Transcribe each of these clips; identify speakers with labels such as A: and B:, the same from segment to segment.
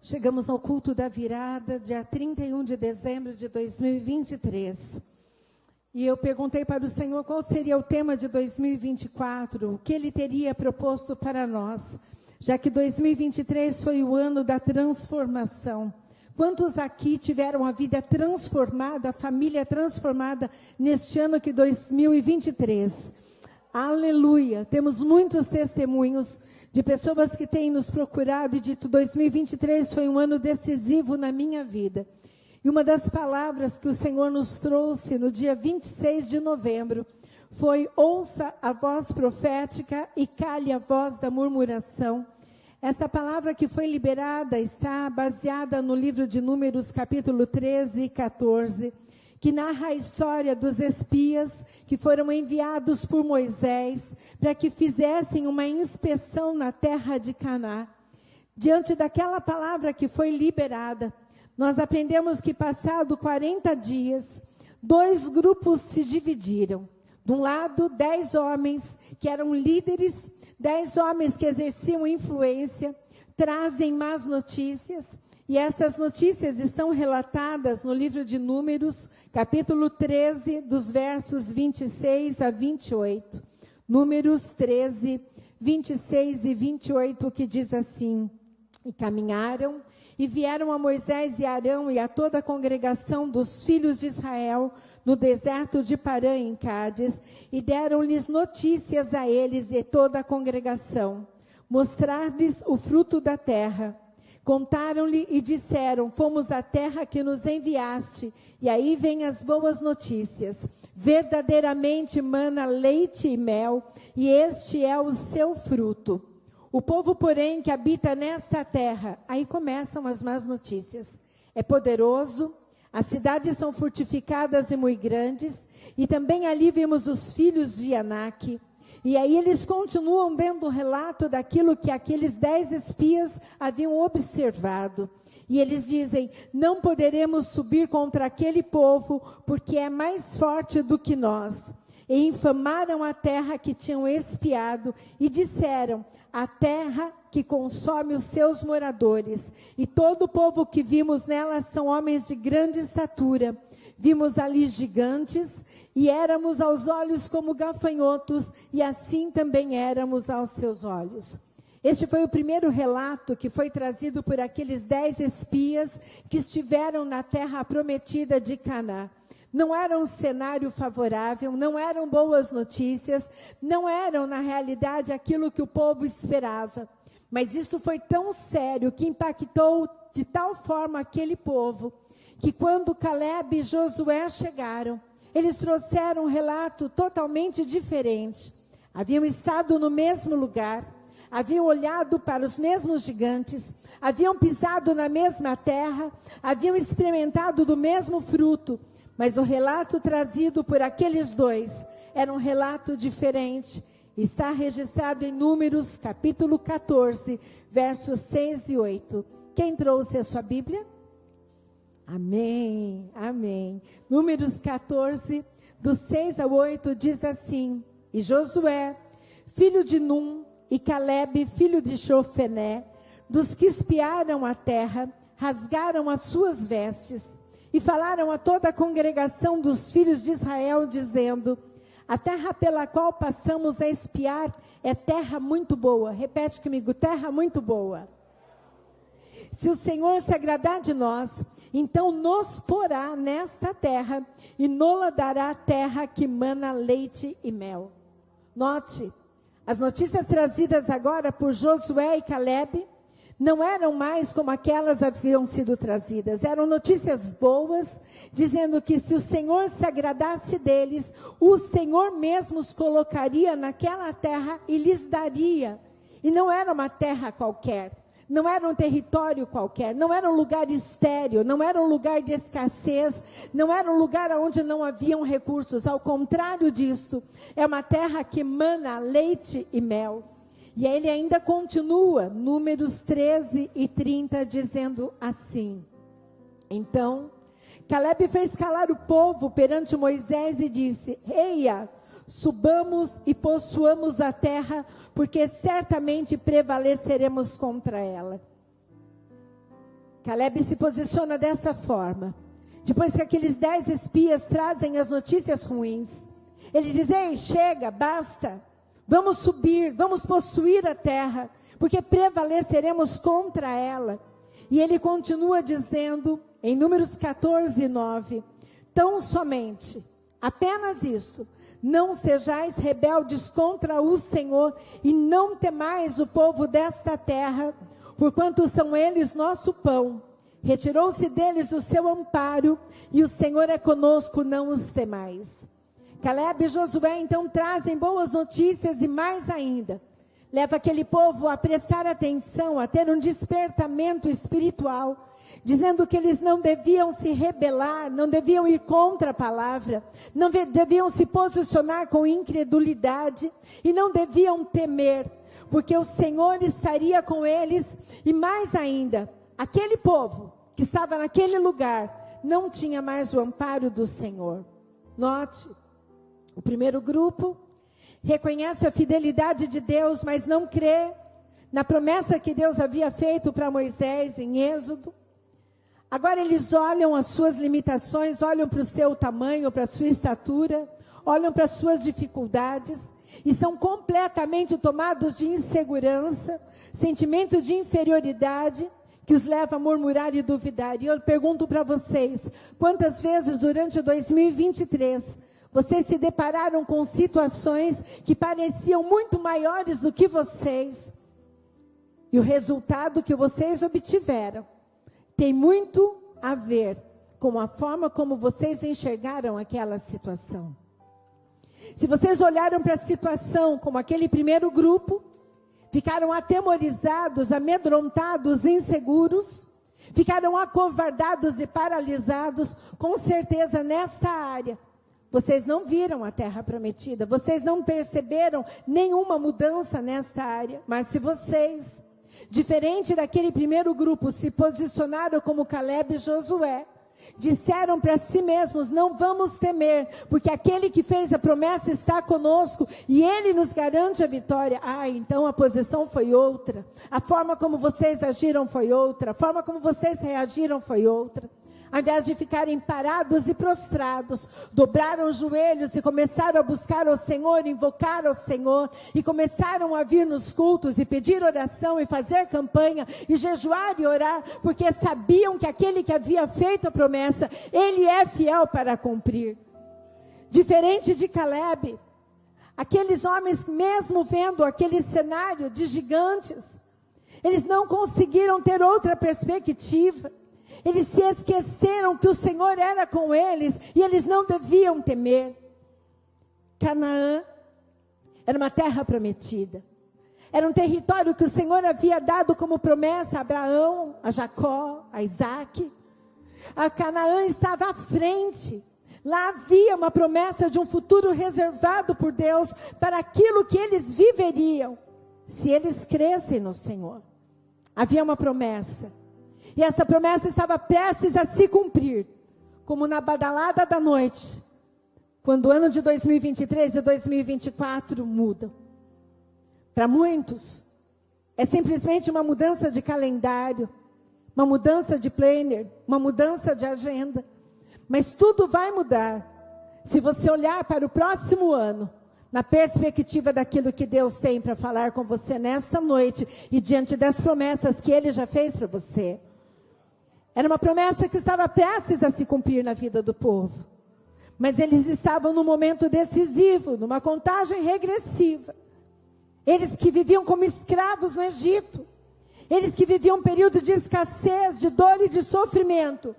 A: Chegamos ao culto da virada, dia 31 de dezembro de 2023. E eu perguntei para o Senhor qual seria o tema de 2024, o que Ele teria proposto para nós, já que 2023 foi o ano da transformação. Quantos aqui tiveram a vida transformada, a família transformada neste ano que 2023? Aleluia! Temos muitos testemunhos de pessoas que têm nos procurado e dito: 2023 foi um ano decisivo na minha vida. E uma das palavras que o Senhor nos trouxe no dia 26 de novembro foi: ouça a voz profética e cale a voz da murmuração. Esta palavra que foi liberada está baseada no livro de Números, capítulo 13 e 14, que narra a história dos espias que foram enviados por Moisés para que fizessem uma inspeção na terra de Canaã. Diante daquela palavra que foi liberada, nós aprendemos que, passado 40 dias, 2 grupos se dividiram. De um lado, 10 homens que eram líderes, 10 homens que exerciam influência, trazem más notícias. E essas notícias estão relatadas no livro de Números, capítulo 13, dos versos 26 a 28. Números 13, 26 e 28, que diz assim: E caminharam e vieram a Moisés e Arão e a toda a congregação dos filhos de Israel no deserto de Parã, em Cádiz, e deram-lhes notícias a eles e toda a congregação, mostrar-lhes o fruto da terra. Contaram-lhe e disseram: fomos à terra que nos enviaste, e aí vêm as boas notícias. Verdadeiramente mana leite e mel, e este é o seu fruto. O povo, porém, que habita nesta terra, aí começam as más notícias, é poderoso, as cidades são fortificadas e muito grandes, e também ali vimos os filhos de Anak. E aí eles continuam dando o relato daquilo que aqueles 10 espias haviam observado. E eles dizem: não poderemos subir contra aquele povo, porque é mais forte do que nós. E infamaram a terra que tinham espiado, e disseram: a terra que consome os seus moradores, e todo o povo que vimos nela são homens de grande estatura. Vimos ali gigantes, e éramos aos olhos como gafanhotos, e assim também éramos aos seus olhos. Este foi o primeiro relato que foi trazido por aqueles 10 espias que estiveram na terra prometida de Canaã. Não era um cenário favorável, não eram boas notícias, não eram, na realidade, aquilo que o povo esperava. Mas isso foi tão sério que impactou de tal forma aquele povo, que quando Caleb e Josué chegaram, eles trouxeram um relato totalmente diferente. Haviam estado no mesmo lugar, haviam olhado para os mesmos gigantes, haviam pisado na mesma terra, haviam experimentado do mesmo fruto, mas o relato trazido por aqueles 2 era um relato diferente. Está registrado em Números, capítulo 14, versos 6 e 8. Quem trouxe a sua Bíblia? Amém, amém. Números 14, do 6 ao 8, diz assim: E Josué, filho de Num, e Caleb, filho de Jefté, dos que espiaram a terra, rasgaram as suas vestes, e falaram a toda a congregação dos filhos de Israel, dizendo: a terra pela qual passamos a espiar é terra muito boa. Repete comigo: terra muito boa. Se o Senhor se agradar de nós, então nos porá nesta terra, e nola dará a terra que mana leite e mel. Note, as notícias trazidas agora por Josué e Caleb não eram mais como aquelas haviam sido trazidas. Eram notícias boas, dizendo que se o Senhor se agradasse deles, o Senhor mesmo os colocaria naquela terra e lhes daria. E não era uma terra qualquer, não era um território qualquer, não era um lugar estéril, não era um lugar de escassez, não era um lugar onde não haviam recursos. Ao contrário disto, é uma terra que mana leite e mel. E ele ainda continua, Números 13 e 30, dizendo assim: Então, Caleb fez calar o povo perante Moisés e disse: Eia, subamos e possuamos a terra, porque certamente prevaleceremos contra ela. Caleb se posiciona desta forma. Depois que aqueles 10 espias trazem as notícias ruins, ele diz: ei, chega, basta. Vamos subir, vamos possuir a terra, porque prevaleceremos contra ela. E ele continua dizendo, em Números 14, 9, tão somente, apenas isto, não sejais rebeldes contra o Senhor, e não temais o povo desta terra, porquanto são eles nosso pão. Retirou-se deles o seu amparo, e o Senhor é conosco, não os temais. Caleb e Josué então trazem boas notícias e mais ainda, leva aquele povo a prestar atenção, a ter um despertamento espiritual, dizendo que eles não deviam se rebelar, não deviam ir contra a palavra, não deviam se posicionar com incredulidade e não deviam temer, porque o Senhor estaria com eles. E mais ainda, aquele povo que estava naquele lugar não tinha mais o amparo do Senhor. Note, o primeiro grupo reconhece a fidelidade de Deus, mas não crê na promessa que Deus havia feito para Moisés em Êxodo. Agora eles olham as suas limitações, olham para o seu tamanho, para a sua estatura, olham para as suas dificuldades e são completamente tomados de insegurança, sentimento de inferioridade que os leva a murmurar e duvidar. E eu pergunto para vocês, quantas vezes durante 2023 vocês se depararam com situações que pareciam muito maiores do que vocês, e o resultado que vocês obtiveram tem muito a ver com a forma como vocês enxergaram aquela situação. Se vocês olharam para a situação como aquele primeiro grupo, ficaram atemorizados, amedrontados, inseguros, ficaram acovardados e paralisados, com certeza nesta área vocês não viram a terra prometida, vocês não perceberam nenhuma mudança nesta área. Mas se vocês, diferente daquele primeiro grupo, se posicionaram como Caleb e Josué, disseram para si mesmos: não vamos temer, porque aquele que fez a promessa está conosco e ele nos garante a vitória. Então a posição foi outra, a forma como vocês agiram foi outra, a forma como vocês reagiram foi outra. Ao invés de ficarem parados e prostrados, dobraram os joelhos e começaram a buscar ao Senhor, invocar ao Senhor, e começaram a vir nos cultos e pedir oração e fazer campanha e jejuar e orar, porque sabiam que aquele que havia feito a promessa, ele é fiel para cumprir. Diferente de Caleb, aqueles homens, mesmo vendo aquele cenário de gigantes, eles não conseguiram ter outra perspectiva. Eles se esqueceram que o Senhor era com eles e eles não deviam temer. Canaã era uma terra prometida. Era um território que o Senhor havia dado como promessa a Abraão, a Jacó, a Isaac. A Canaã estava à frente. Lá havia uma promessa de um futuro reservado por Deus para aquilo que eles viveriam, se eles crescem no Senhor. Havia uma promessa. E essa promessa estava prestes a se cumprir, como na badalada da noite, quando o ano de 2023 e 2024 mudam. Para muitos, é simplesmente uma mudança de calendário, uma mudança de planner, uma mudança de agenda. Mas tudo vai mudar se você olhar para o próximo ano, na perspectiva daquilo que Deus tem para falar com você nesta noite e diante das promessas que Ele já fez para você. Era uma promessa que estava prestes a se cumprir na vida do povo. Mas eles estavam num momento decisivo, numa contagem regressiva. Eles que viviam como escravos no Egito, eles que viviam um período de escassez, de dor e de sofrimento,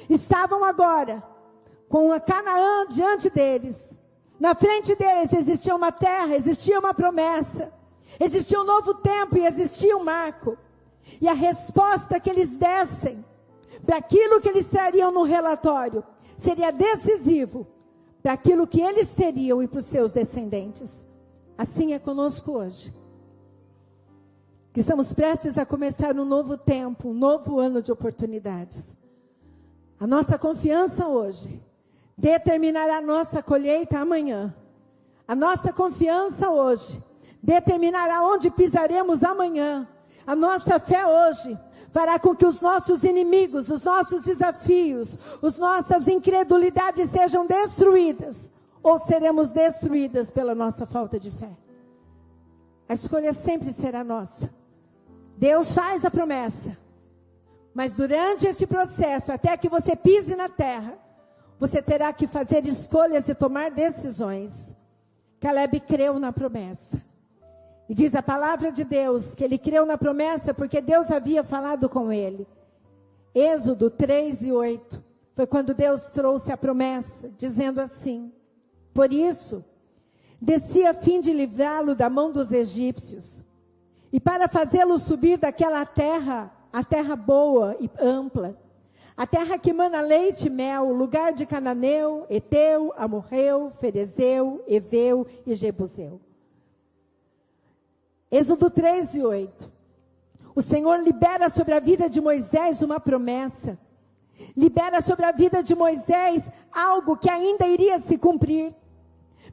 A: estavam agora com a Canaã diante deles. Na frente deles existia uma terra, existia uma promessa, existia um novo tempo e existia um marco. E a resposta que eles dessem para aquilo que eles trariam no relatório seria decisivo para aquilo que eles teriam e para os seus descendentes. Assim é conosco hoje, que estamos prestes a começar um novo tempo, um novo ano de oportunidades. A nossa confiança hoje determinará a nossa colheita amanhã. A nossa confiança hoje determinará onde pisaremos amanhã. A nossa fé hoje fará com que os nossos inimigos, os nossos desafios, as nossas incredulidades sejam destruídas, ou seremos destruídas pela nossa falta de fé. A escolha sempre será nossa. Deus faz a promessa, mas durante este processo, até que você pise na terra, você terá que fazer escolhas e tomar decisões. Caleb creu na promessa. E diz a palavra de Deus que ele creu na promessa porque Deus havia falado com ele. Êxodo 3:8 foi quando Deus trouxe a promessa, dizendo assim: por isso, desci a fim de livrá-lo da mão dos egípcios, e para fazê-lo subir daquela terra, a terra boa e ampla, a terra que mana leite e mel, o lugar de Cananeu, Eteu, Amorreu, Ferezeu, Eveu e Jebuseu. Êxodo 3:8. O Senhor libera sobre a vida de Moisés uma promessa. Libera sobre a vida de Moisés algo que ainda iria se cumprir.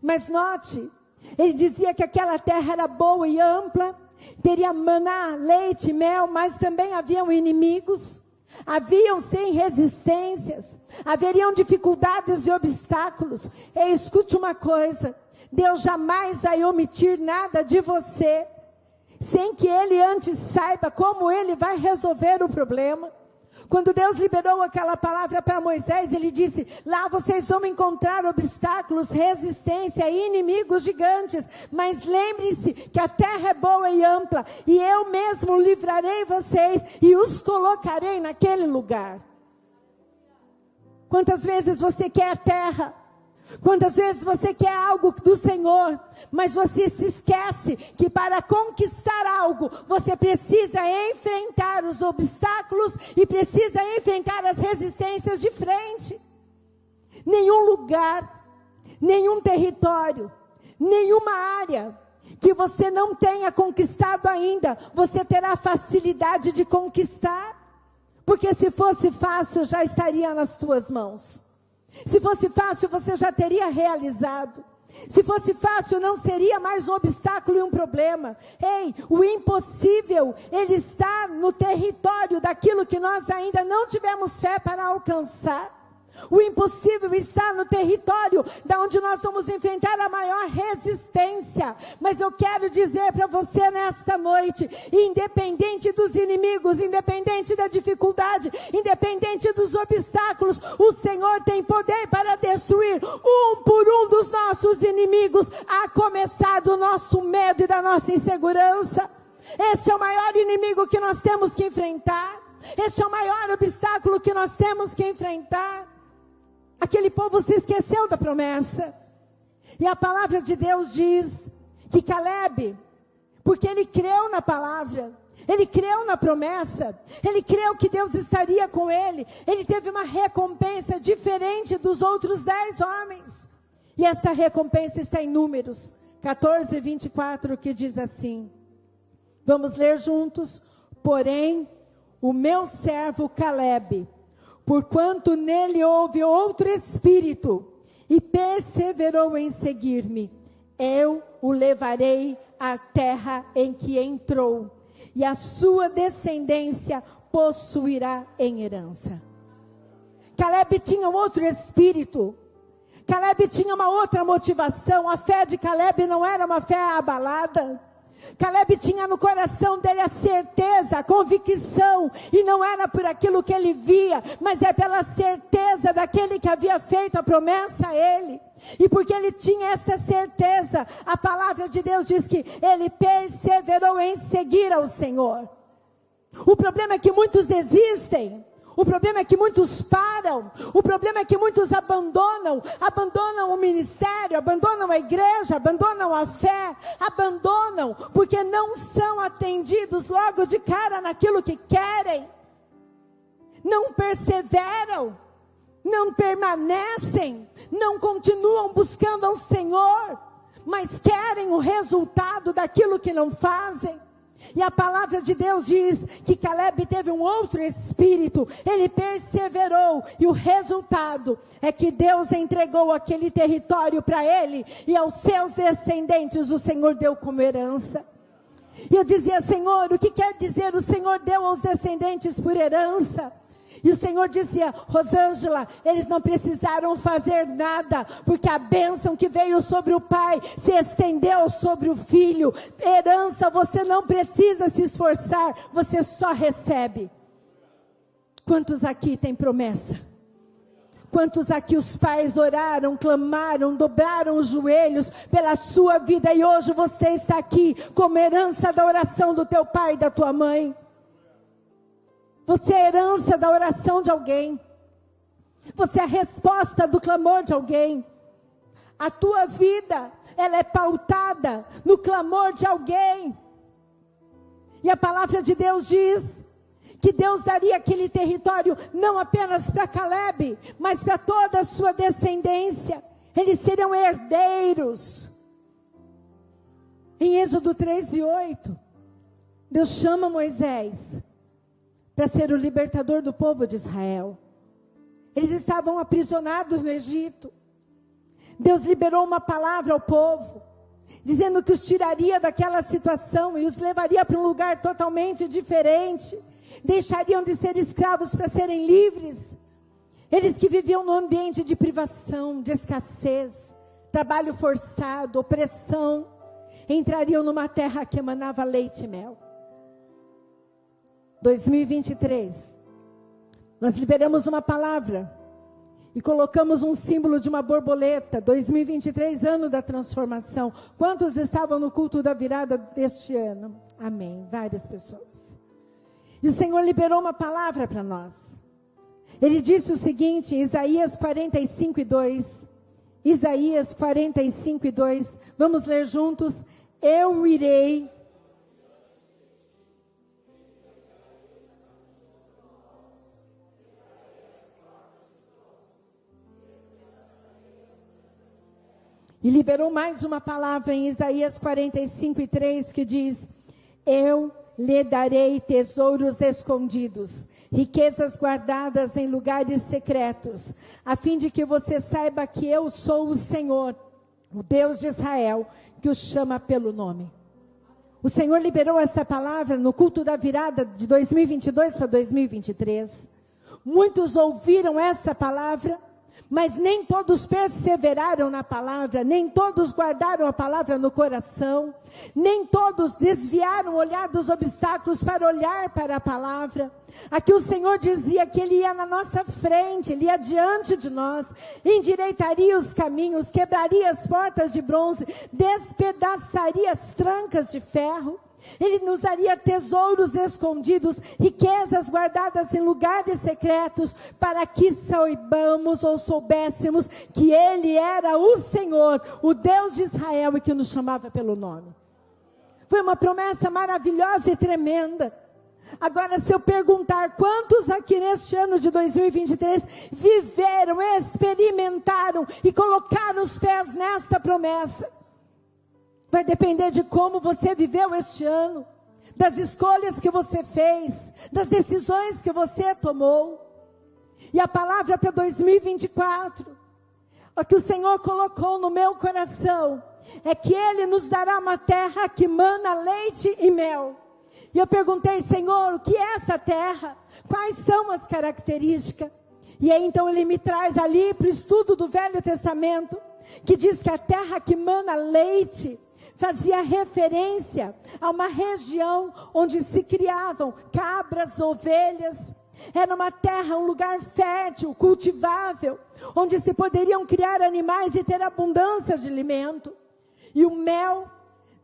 A: Mas note, ele dizia que aquela terra era boa e ampla, teria maná, leite e mel, mas também haviam inimigos, haviam sem resistências, haveriam dificuldades e obstáculos. E escute uma coisa, Deus jamais vai omitir nada de você, sem que Ele antes saiba como Ele vai resolver o problema. Quando Deus liberou aquela palavra para Moisés, Ele disse: lá vocês vão encontrar obstáculos, resistência e inimigos gigantes, mas lembre-se que a terra é boa e ampla, e eu mesmo livrarei vocês e os colocarei naquele lugar. Quantas vezes você quer a terra? Quantas vezes você quer algo do Senhor, mas você se esquece que para conquistar algo, você precisa enfrentar os obstáculos e precisa enfrentar as resistências de frente. Nenhum lugar, nenhum território, nenhuma área que você não tenha conquistado ainda, você terá facilidade de conquistar. Porque se fosse fácil, já estaria nas tuas mãos. Se fosse fácil, você já teria realizado. Se fosse fácil, não seria mais um obstáculo e um problema. Ei, o impossível, ele está no território daquilo que nós ainda não tivemos fé para alcançar. O impossível está no território da onde nós vamos enfrentar a maior resistência. Mas eu quero dizer para você nesta noite, independente dos inimigos, independente da dificuldade, independente dos obstáculos, o Senhor tem poder para destruir um por um dos nossos inimigos, a começar do nosso medo e da nossa insegurança. Esse é o maior inimigo que nós temos que enfrentar. Esse é o maior obstáculo que nós temos que enfrentar. Aquele povo se esqueceu da promessa. E a palavra de Deus diz que Caleb, porque ele creu na palavra, ele creu na promessa, ele creu que Deus estaria com ele, ele teve uma recompensa diferente dos outros 10 homens. E esta recompensa está em Números 14:24, que diz assim. Vamos ler juntos. Porém, o meu servo Caleb, porquanto nele houve outro espírito, e perseverou em seguir-me, eu o levarei à terra em que entrou, e a sua descendência possuirá em herança. Caleb tinha um outro espírito. Caleb tinha uma outra motivação. A fé de Caleb não era uma fé abalada. Caleb tinha no coração dele a certeza, a convicção, e não era por aquilo que ele via, mas é pela certeza daquele que havia feito a promessa a ele. E porque ele tinha esta certeza, a palavra de Deus diz que ele perseverou em seguir ao Senhor. O problema é que muitos desistem. O problema é que muitos param, o problema é que muitos abandonam o ministério, abandonam a igreja, abandonam a fé, abandonam porque não são atendidos logo de cara naquilo que querem, não perseveram, não permanecem, não continuam buscando ao Senhor, mas querem o resultado daquilo que não fazem. E a palavra de Deus diz que Caleb teve um outro espírito, ele perseverou, e o resultado é que Deus entregou aquele território para ele, e aos seus descendentes o Senhor deu como herança. E eu dizia: Senhor, o que quer dizer o Senhor deu aos descendentes por herança? E o Senhor dizia: Rosângela, eles não precisaram fazer nada, porque a bênção que veio sobre o pai se estendeu sobre o filho. Herança, você não precisa se esforçar, você só recebe. Quantos aqui têm promessa? Quantos aqui os pais oraram, clamaram, dobraram os joelhos pela sua vida, e hoje você está aqui como herança da oração do teu pai e da tua mãe? Você é herança da oração de alguém. Você é a resposta do clamor de alguém. A tua vida, ela é pautada no clamor de alguém. E a palavra de Deus diz que Deus daria aquele território não apenas para Caleb, mas para toda a sua descendência. Eles seriam herdeiros. Em Êxodo 3:8, Deus chama Moisés para ser o libertador do povo de Israel. Eles estavam aprisionados no Egito. Deus liberou uma palavra ao povo, dizendo que os tiraria daquela situação e os levaria para um lugar totalmente diferente. Deixariam de ser escravos para serem livres. Eles que viviam num ambiente de privação, de escassez, trabalho forçado, opressão, entrariam numa terra que emanava leite e mel. 2023, nós liberamos uma palavra e colocamos um símbolo de uma borboleta. 2023, ano da transformação. Quantos estavam no culto da virada deste ano? Amém, várias pessoas. E o Senhor liberou uma palavra para nós. Ele disse o seguinte, em Isaías 45:2. Isaías 45:2. Vamos ler juntos. Eu irei e liberou mais uma palavra em Isaías 45:3, que diz: eu lhe darei tesouros escondidos, riquezas guardadas em lugares secretos, a fim de que você saiba que eu sou o Senhor, o Deus de Israel, que o chama pelo nome. O Senhor liberou esta palavra no culto da virada de 2022 para 2023. Muitos ouviram esta palavra, mas nem todos perseveraram na palavra, nem todos guardaram a palavra no coração, nem todos desviaram o olhar dos obstáculos para olhar para a palavra. Aqui o Senhor dizia que Ele ia na nossa frente, Ele ia diante de nós, endireitaria os caminhos, quebraria as portas de bronze, despedaçaria as trancas de ferro. Ele nos daria tesouros escondidos, riquezas guardadas em lugares secretos, para que saibamos ou soubéssemos que Ele era o Senhor, o Deus de Israel, e que nos chamava pelo nome. Foi uma promessa maravilhosa e tremenda. Agora, se eu perguntar quantos aqui neste ano de 2023 viveram, experimentaram e colocaram os pés nesta promessa, vai depender de como você viveu este ano, das escolhas que você fez, das decisões que você tomou. E a palavra para 2024, o que o Senhor colocou no meu coração, é que Ele nos dará uma terra que mana leite e mel. E eu perguntei: Senhor, o que é esta terra? Quais são as características? E aí então Ele me traz ali para o estudo do Velho Testamento, que diz que a terra que mana leite fazia referência a uma região onde se criavam cabras, ovelhas. Era uma terra, um lugar fértil, cultivável, onde se poderiam criar animais e ter abundância de alimento. E o mel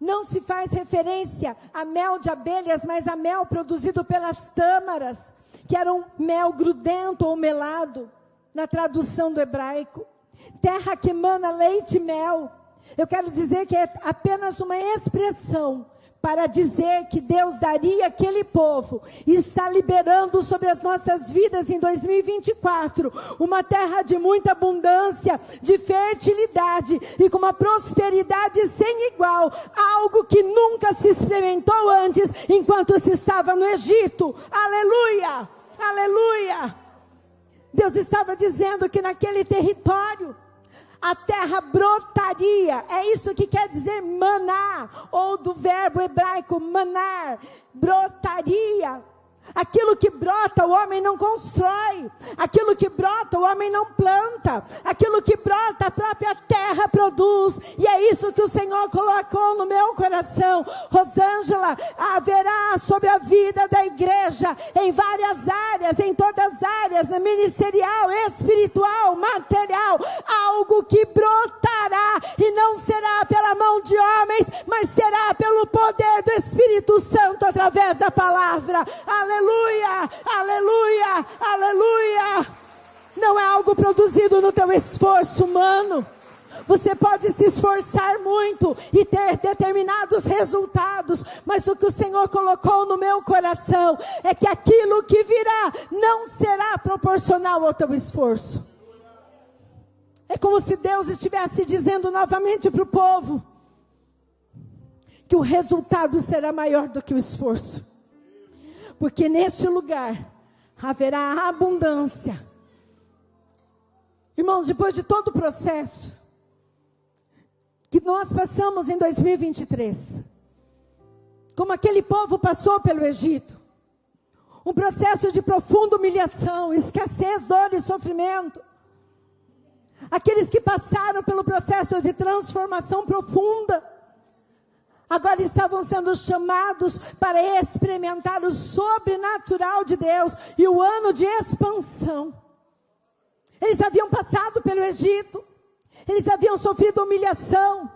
A: não se faz referência a mel de abelhas, mas a mel produzido pelas tâmaras, que era um mel grudento ou melado, na tradução do hebraico. Terra que emana leite e mel. Eu quero dizer que é apenas uma expressão para dizer que Deus daria aquele povo, e está liberando sobre as nossas vidas em 2024, uma terra de muita abundância, de fertilidade e com uma prosperidade sem igual, algo que nunca se experimentou antes, enquanto se estava no Egito. Aleluia, aleluia. Deus estava dizendo que naquele território a terra brotaria. É isso que quer dizer maná, ou do verbo hebraico manar, brotaria. Aquilo que brota o homem não constrói, aquilo que brota o homem não planta, aquilo que brota a própria terra produz, e é isso que o Senhor colocou no meu coração. Rosângela, haverá sobre a vida da igreja, em várias áreas, em todas as áreas, na ministerial, espiritual, material, algo que brotará, e não será pela mão de homens, mas será pelo poder do Espírito Santo, através da palavra. Aleluia, aleluia, aleluia. Não é algo produzido no teu esforço humano. Você pode se esforçar muito e ter determinados resultados, mas o que o Senhor colocou no meu coração é que aquilo que virá não será proporcional ao teu esforço. É como se Deus estivesse dizendo novamente para o povo que o resultado será maior do que o esforço. Porque neste lugar haverá abundância. Irmãos, depois de todo o processo que nós passamos em 2023, como aquele povo passou pelo Egito, um processo de profunda humilhação, escassez, dor e sofrimento. Aqueles que passaram pelo processo de transformação profunda, agora estavam sendo chamados para experimentar o sobrenatural de Deus e o ano de expansão. Eles haviam passado pelo Egito, eles haviam sofrido humilhação.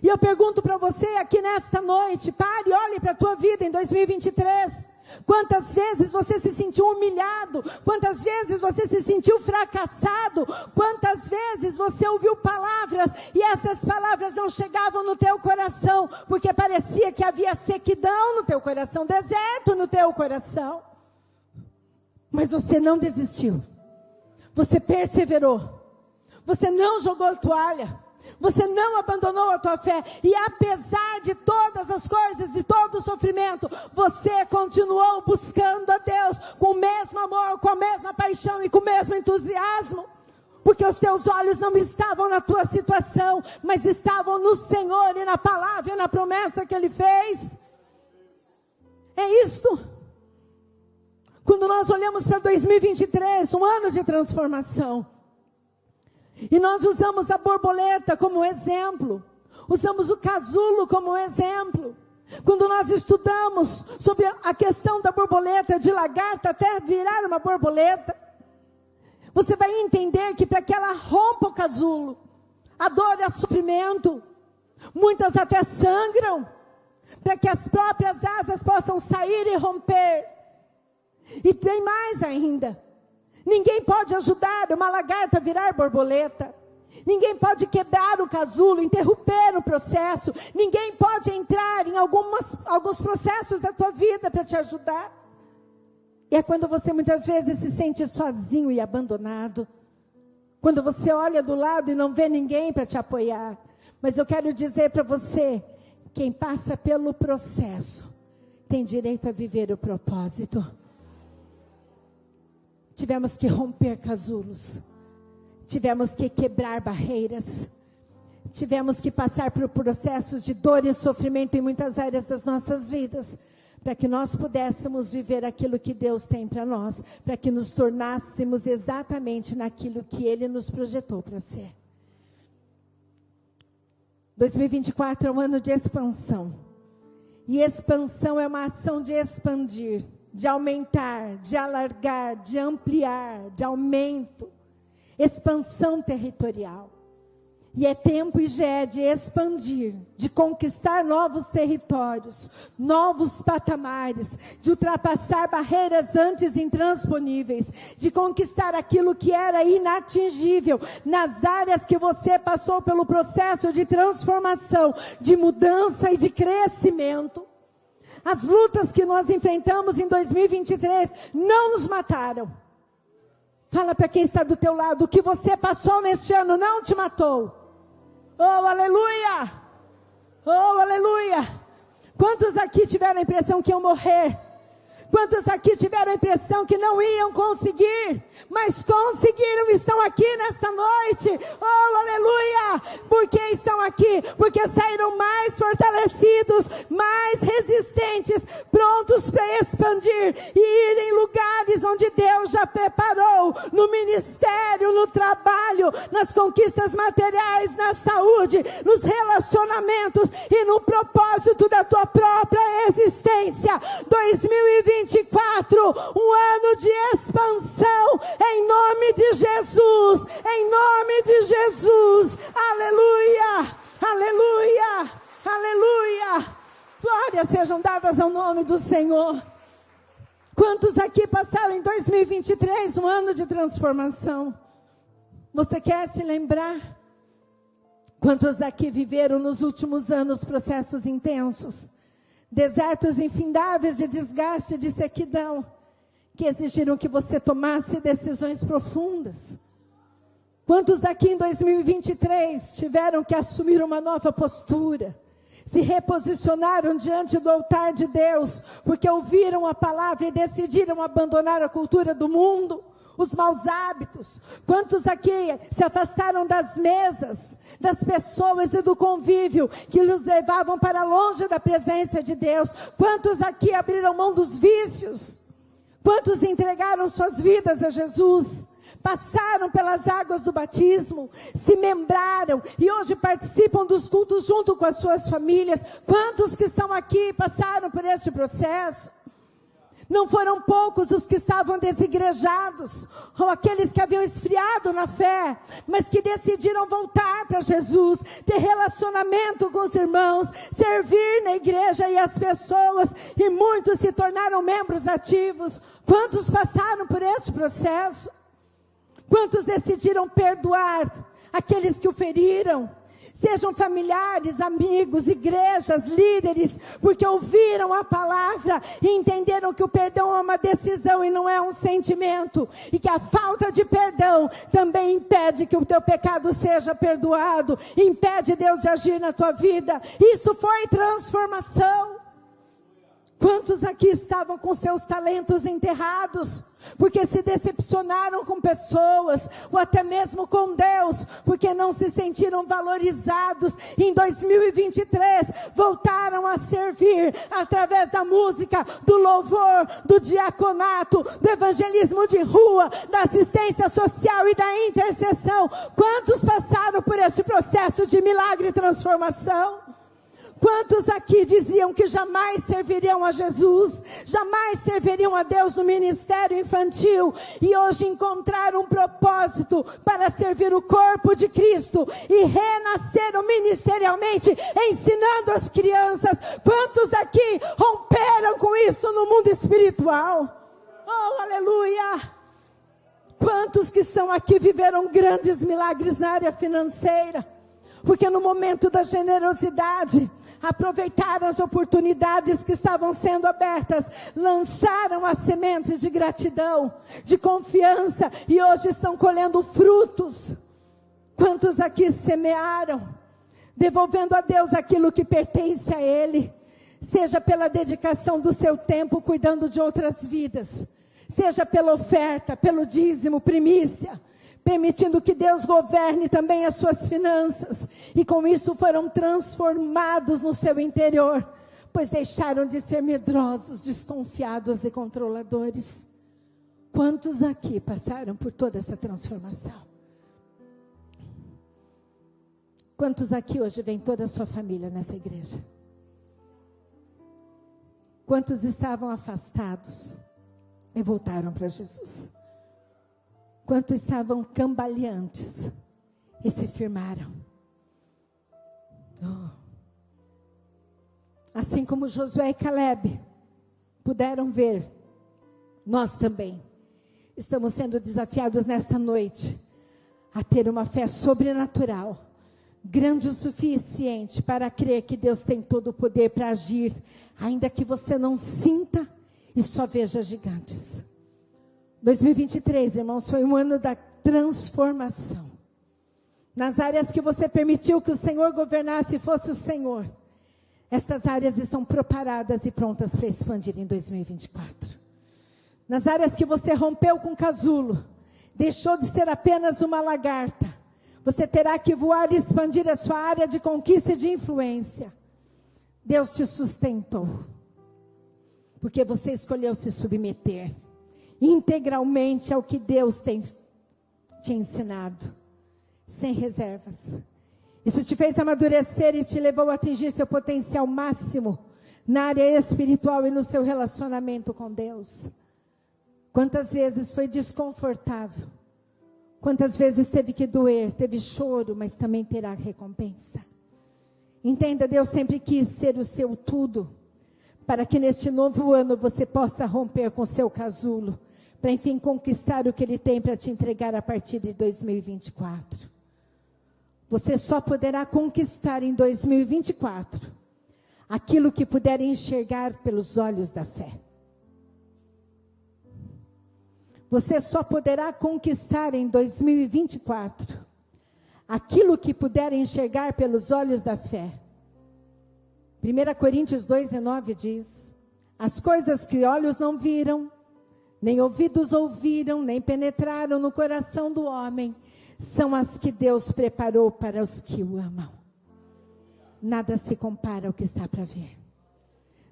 A: E eu pergunto para você aqui nesta noite, pare e olhe para a tua vida em 2023. Quantas vezes você se sentiu humilhado? Quantas vezes você se sentiu fracassado? Quantas vezes você ouviu palavras e essas palavras não chegavam no teu coração, porque parecia que havia sequidão no teu coração, deserto no teu coração. Mas você não desistiu. Você perseverou. Você não jogou a toalha. Você não abandonou a tua fé. E apesar de todas as coisas, de todo o sofrimento, você continuou buscando a Deus com o mesmo amor, com a mesma paixão e com o mesmo entusiasmo. Porque os teus olhos não estavam na tua situação, mas estavam no Senhor e na palavra e na promessa que Ele fez. É isto. Quando nós olhamos para 2023, um ano de transformação, e nós usamos a borboleta como exemplo, usamos o casulo como exemplo. Quando nós estudamos sobre a questão da borboleta, de lagarta até virar uma borboleta, você vai entender que para que ela rompa o casulo, a dor e o sofrimento, muitas até sangram, para que as próprias asas possam sair e romper. E tem mais ainda. Ninguém pode ajudar uma lagarta a virar borboleta. Ninguém pode quebrar o casulo, interromper o processo. Ninguém pode entrar em alguns processos da tua vida para te ajudar. E é quando você muitas vezes se sente sozinho e abandonado. Quando você olha do lado e não vê ninguém para te apoiar. Mas eu quero dizer para você, quem passa pelo processo tem direito a viver o propósito. Tivemos que romper casulos, tivemos que quebrar barreiras, tivemos que passar por processos de dor e sofrimento em muitas áreas das nossas vidas, para que nós pudéssemos viver aquilo que Deus tem para nós, para que nos tornássemos exatamente naquilo que Ele nos projetou para ser. 2024 é um ano de expansão, e expansão é uma ação de expandir, de aumentar, de alargar, de ampliar, de aumento, expansão territorial. E é tempo e já é de expandir, de conquistar novos territórios, novos patamares, de ultrapassar barreiras antes intransponíveis, de conquistar aquilo que era inatingível, nas áreas que você passou pelo processo de transformação, de mudança e de crescimento. As lutas que nós enfrentamos em 2023 não nos mataram. Fala para quem está do teu lado, o que você passou neste ano não te matou. Oh, aleluia! Oh, aleluia! Quantos aqui tiveram a impressão que iam morrer? Quantos aqui tiveram a impressão que não iam conseguir? mas conseguiram, estão aqui nesta noite. Oh, aleluia! Por que estão aqui? Porque saíram mais fortalecidos, mais resistentes, prontos para expandir e ir em lugares onde Deus já preparou, no ministério, no trabalho, nas conquistas materiais, na saúde, nos relacionamentos e no propósito da tua própria existência. 2024, um ano de expansão, em nome de Jesus, em nome de Jesus. Aleluia, aleluia, aleluia. Glórias sejam dadas ao nome do Senhor. Quantos aqui passaram em 2023 um ano de transformação? Você quer se lembrar? Quantos daqui viveram nos últimos anos processos intensos, desertos infindáveis de desgaste, de sequidão, que exigiram que você tomasse decisões profundas? Quantos daqui em 2023 tiveram que assumir uma nova postura? Se reposicionaram diante do altar de Deus, porque ouviram a palavra e decidiram abandonar a cultura do mundo, os maus hábitos? Quantos aqui se afastaram das mesas, das pessoas e do convívio que os levavam para longe da presença de Deus? Quantos aqui abriram mão dos vícios? Quantos entregaram suas vidas a Jesus? Passaram pelas águas do batismo, se membraram e hoje participam dos cultos junto com as suas famílias? Quantos que estão aqui passaram por este processo? Não foram poucos os que estavam desigrejados, ou aqueles que haviam esfriado na fé, mas que decidiram voltar para Jesus, ter relacionamento com os irmãos, servir na igreja e as pessoas, e muitos se tornaram membros ativos. Quantos passaram por este processo? Quantos decidiram perdoar aqueles que o feriram? Sejam familiares, amigos, igrejas, líderes, porque ouviram a palavra e entenderam que o perdão é uma decisão e não é um sentimento, e que a falta de perdão também impede que o teu pecado seja perdoado, impede Deus de agir na tua vida. Isso foi transformação. Quantos aqui estavam com seus talentos enterrados, porque se decepcionaram com pessoas, ou até mesmo com Deus, porque não se sentiram valorizados? Em 2023, voltaram a servir através da música, do louvor, do diaconato, do evangelismo de rua, da assistência social e da intercessão. Quantos passaram por este processo de milagre e transformação? Quantos aqui diziam que jamais serviriam a Jesus, jamais serviriam a Deus no ministério infantil, e hoje encontraram um propósito para servir o corpo de Cristo e renasceram ministerialmente, ensinando as crianças? Quantos daqui romperam com isso no mundo espiritual? Oh, aleluia! Quantos que estão aqui viveram grandes milagres na área financeira, porque no momento da generosidade, aproveitaram as oportunidades que estavam sendo abertas, lançaram as sementes de gratidão, de confiança, e hoje estão colhendo frutos. Quantos aqui semearam, devolvendo a Deus aquilo que pertence a Ele, seja pela dedicação do seu tempo, cuidando de outras vidas, seja pela oferta, pelo dízimo, primícia, permitindo que Deus governe também as suas finanças, e com isso foram transformados no seu interior, pois deixaram de ser medrosos, desconfiados e controladores. Quantos aqui passaram por toda essa transformação? Quantos aqui hoje vem toda a sua família nessa igreja? Quantos estavam afastados e voltaram para Jesus? Quantos estavam cambaleantes e se firmaram? Oh. Assim como Josué e Caleb puderam ver, nós também estamos sendo desafiados nesta noite a ter uma fé sobrenatural, grande o suficiente para crer que Deus tem todo o poder para agir, ainda que você não sinta e só veja gigantes. 2023, irmãos, foi um ano da transformação. Nas áreas que você permitiu que o Senhor governasse e fosse o Senhor, estas áreas estão preparadas e prontas para expandir em 2024. Nas áreas que você rompeu com casulo, deixou de ser apenas uma lagarta. Você terá que voar e expandir a sua área de conquista e de influência. Deus te sustentou, porque você escolheu se submeter integralmente ao que Deus tem te ensinado, sem reservas. Isso te fez amadurecer e te levou a atingir seu potencial máximo na área espiritual e no seu relacionamento com Deus. Quantas vezes foi desconfortável, quantas vezes teve que doer, teve choro, mas também terá recompensa. Entenda, Deus sempre quis ser o seu tudo, para que neste novo ano você possa romper com o seu casulo, para enfim conquistar o que Ele tem para te entregar a partir de 2024. Você só poderá conquistar em 2024 aquilo que puder enxergar pelos olhos da fé. Você só poderá conquistar em 2024 aquilo que puder enxergar pelos olhos da fé. 1 Coríntios 2:9 diz: as coisas que olhos não viram, nem ouvidos ouviram, nem penetraram no coração do homem, são as que Deus preparou para os que o amam. Nada se compara ao que está para vir.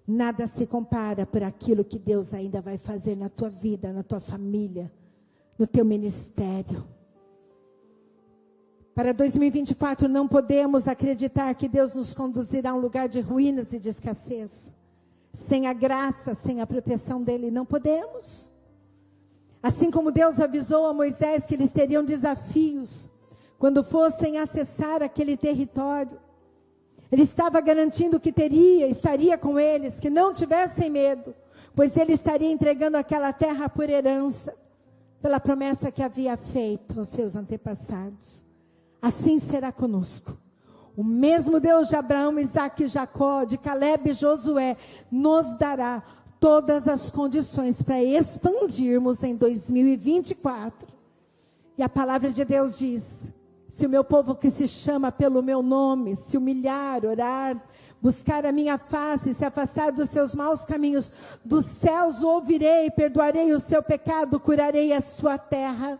A: Nada se compara por aquilo que Deus ainda vai fazer na tua vida, na tua família, no teu ministério. Para 2024 não podemos acreditar que Deus nos conduzirá a um lugar de ruínas e de escassez. Sem a graça, sem a proteção dEle, não podemos. Assim como Deus avisou a Moisés que eles teriam desafios quando fossem acessar aquele território, Ele estava garantindo que estaria com eles, que não tivessem medo, pois Ele estaria entregando aquela terra por herança, pela promessa que havia feito aos seus antepassados. Assim será conosco. O mesmo Deus de Abraão, Isaque e Jacó, de Caleb e Josué, nos dará todas as condições para expandirmos em 2024. E a palavra de Deus diz: se o meu povo que se chama pelo meu nome se humilhar, orar, buscar a minha face, se afastar dos seus maus caminhos, dos céus o ouvirei, perdoarei o seu pecado, curarei a sua terra.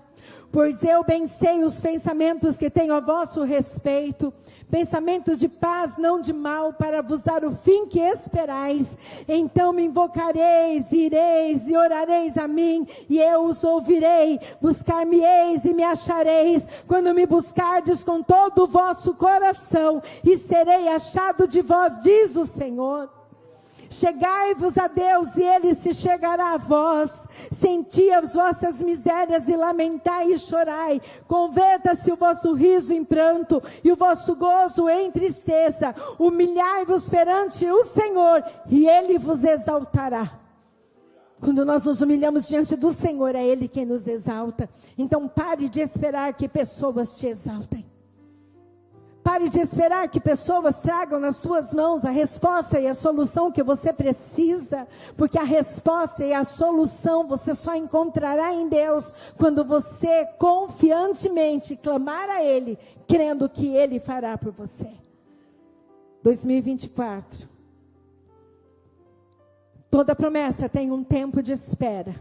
A: Pois eu bem sei os pensamentos que tenho a vosso respeito, pensamentos de paz, não de mal, para vos dar o fim que esperais. Então me invocareis, ireis e orareis a mim, e eu os ouvirei. Buscar-me-eis e me achareis, quando me buscardes com todo o vosso coração, e serei achado de vós, diz o Senhor. Chegai-vos a Deus e Ele se chegará a vós. Senti as vossas misérias e lamentai e chorai. Converta-se o vosso riso em pranto e o vosso gozo em tristeza. Humilhai-vos perante o Senhor e Ele vos exaltará. Quando nós nos humilhamos diante do Senhor, é Ele quem nos exalta. Então pare de esperar que pessoas te exaltem. Pare de esperar que pessoas tragam nas tuas mãos a resposta e a solução que você precisa, porque a resposta e a solução você só encontrará em Deus, quando você confiantemente clamar a Ele, crendo que Ele fará por você. 2024. Toda promessa tem um tempo de espera,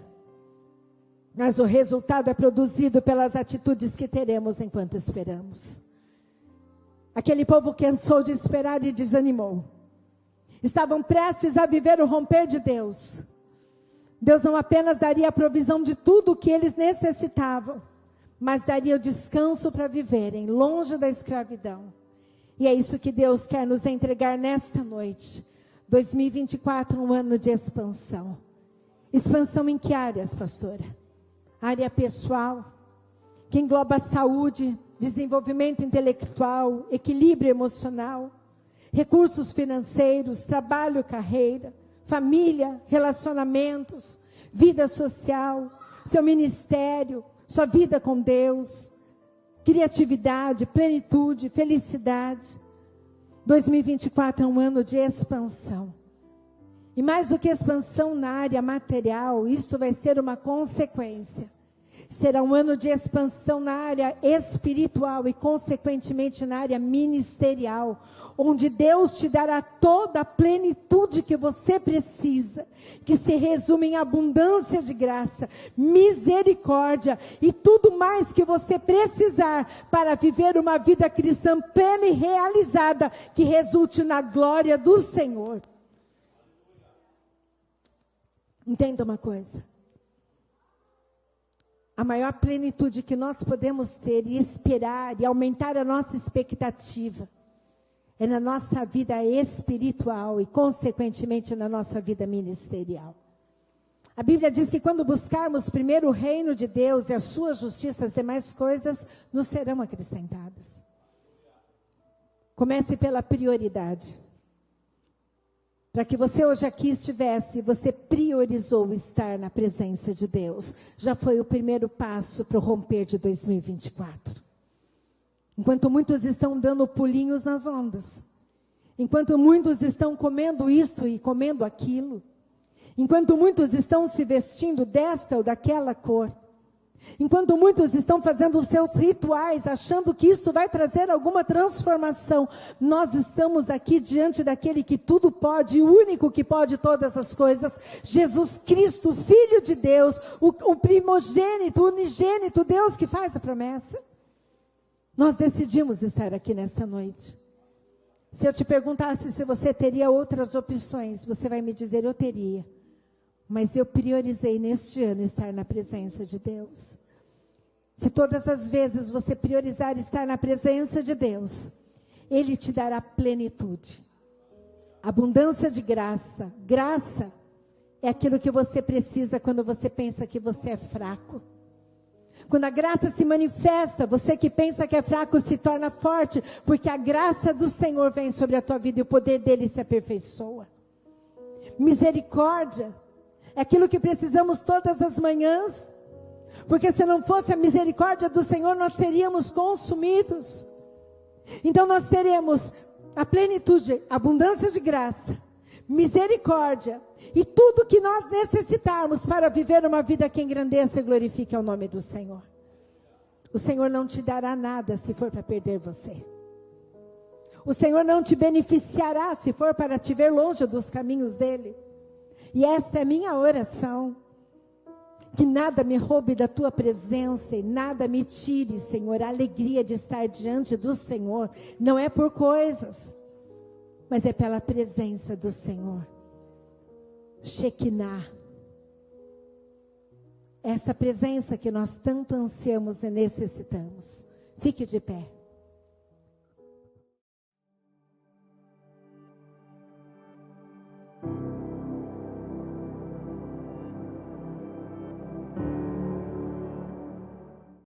A: mas o resultado é produzido pelas atitudes que teremos enquanto esperamos. Aquele povo cansou de esperar e desanimou. Estavam prestes a viver o romper de Deus. Deus não apenas daria a provisão de tudo o que eles necessitavam, mas daria o descanso para viverem longe da escravidão. E é isso que Deus quer nos entregar nesta noite. 2024, um ano de expansão. Expansão em que áreas, pastora? Área pessoal, que engloba saúde, desenvolvimento intelectual, equilíbrio emocional, recursos financeiros, trabalho, carreira, família, relacionamentos, vida social, seu ministério, sua vida com Deus, criatividade, plenitude, felicidade. 2024 é um ano de expansão. E mais do que expansão na área material, isto vai ser uma consequência. Será um ano de expansão na área espiritual e, consequentemente, na área ministerial, onde Deus te dará toda a plenitude que você precisa, que se resume em abundância de graça, misericórdia e tudo mais que você precisar para viver uma vida cristã plena e realizada, que resulte na glória do Senhor. Entenda uma coisa. A maior plenitude que nós podemos ter e esperar e aumentar a nossa expectativa é na nossa vida espiritual e, consequentemente, na nossa vida ministerial. A Bíblia diz que quando buscarmos primeiro o reino de Deus e a sua justiça, as demais coisas nos serão acrescentadas. Comece pela prioridade. Para que você hoje aqui estivesse, você priorizou estar na presença de Deus. Já foi o primeiro passo para o romper de 2024. Enquanto muitos estão dando pulinhos nas ondas. Enquanto muitos estão comendo isto e comendo aquilo. Enquanto muitos estão se vestindo desta ou daquela cor. Enquanto muitos estão fazendo os seus rituais, achando que isso vai trazer alguma transformação, nós estamos aqui diante daquele que tudo pode, o único que pode todas as coisas, Jesus Cristo, Filho de Deus, o primogênito, o unigênito, Deus que faz a promessa. Nós decidimos estar aqui nesta noite. Se eu te perguntasse se você teria outras opções, você vai me dizer: eu teria. Mas eu priorizei neste ano estar na presença de Deus. Se todas as vezes você priorizar estar na presença de Deus, Ele te dará plenitude. Abundância de graça. Graça é aquilo que você precisa quando você pensa que você é fraco. Quando a graça se manifesta, você que pensa que é fraco se torna forte, porque a graça do Senhor vem sobre a tua vida e o poder dele se aperfeiçoa. Misericórdia é aquilo que precisamos todas as manhãs, porque se não fosse a misericórdia do Senhor, nós seríamos consumidos. Então nós teremos a plenitude, abundância de graça, misericórdia e tudo que nós necessitarmos para viver uma vida que engrandeça e glorifique ao nome do Senhor. O Senhor não te dará nada se for para perder você. O Senhor não te beneficiará se for para te ver longe dos caminhos dele. E esta é a minha oração, que nada me roube da tua presença e nada me tire, Senhor, a alegria de estar diante do Senhor. Não é por coisas, mas é pela presença do Senhor. Shekinah, essa presença que nós tanto ansiamos e necessitamos. Fique de pé.